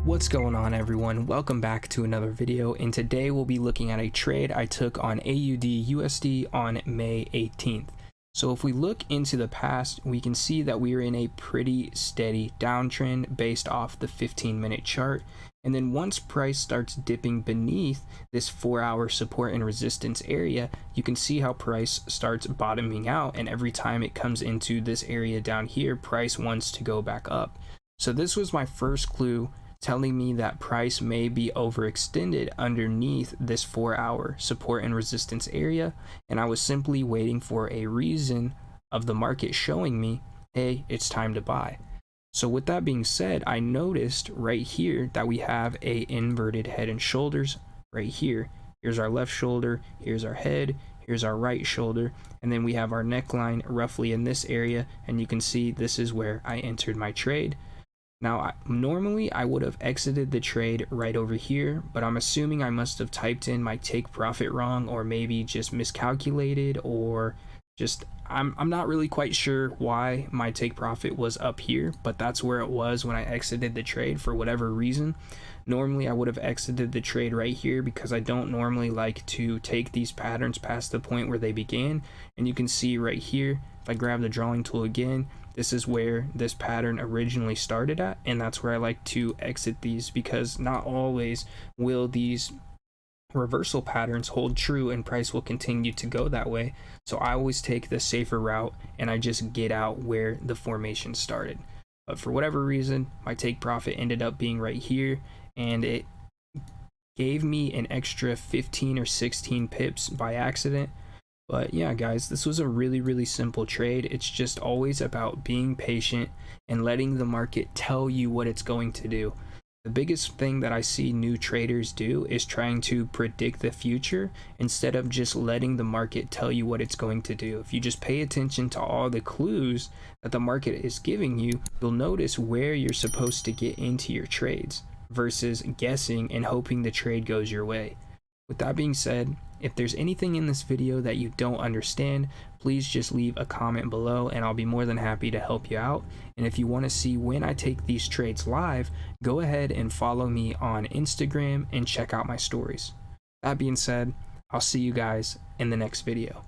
What's going on, everyone? Welcome back to another video, and today we'll be looking at a trade I took on AUDUSD on May 18th. So if we look into the past, we can see that we are in a pretty steady downtrend based off the 15-minute chart, and then once price starts dipping beneath this 4-hour support and resistance area, you can see how price starts bottoming out, and every time it comes into this area down here, price wants to go back up. So this was my first clue telling me that price may be overextended underneath this 4-hour support and resistance area, and I was simply waiting for a reason of the market showing me, hey, it's time to buy. So with that being said, I noticed right here that we have a inverted head and shoulders right here. Here's our left shoulder, here's our head, here's our right shoulder, and then we have our neckline roughly in this area, and you can see this is where I entered my trade. Now, normally I would have exited the trade right over here, but I'm assuming I must have typed in my take profit wrong, or maybe just miscalculated, or just I'm not really quite sure why my take profit was up here, but that's where it was when I exited the trade for whatever reason. Normally I would have exited the trade right here because I don't normally like to take these patterns past the point where they began, and you can see right here, if I grab the drawing tool again, this is where this pattern originally started at, and that's where I like to exit these, because not always will these reversal patterns hold true and price will continue to go that way. So I always take the safer route and I just get out where the formation started. But for whatever reason, my take profit ended up being right here, and it gave me an extra 15 or 16 pips by accident. But yeah, guys, this was a really simple trade. It's just always about being patient and letting the market tell you what it's going to do. The biggest thing that I see new traders do is trying to predict the future instead of just letting the market tell you what it's going to do. If you just pay attention to all the clues that the market is giving you, you'll notice where you're supposed to get into your trades versus guessing and hoping the trade goes your way. With that being said, if there's anything in this video that you don't understand, please just leave a comment below and I'll be more than happy to help you out. And if you want to see when I take these trades live, go ahead and follow me on Instagram and check out my stories. That being said, I'll see you guys in the next video.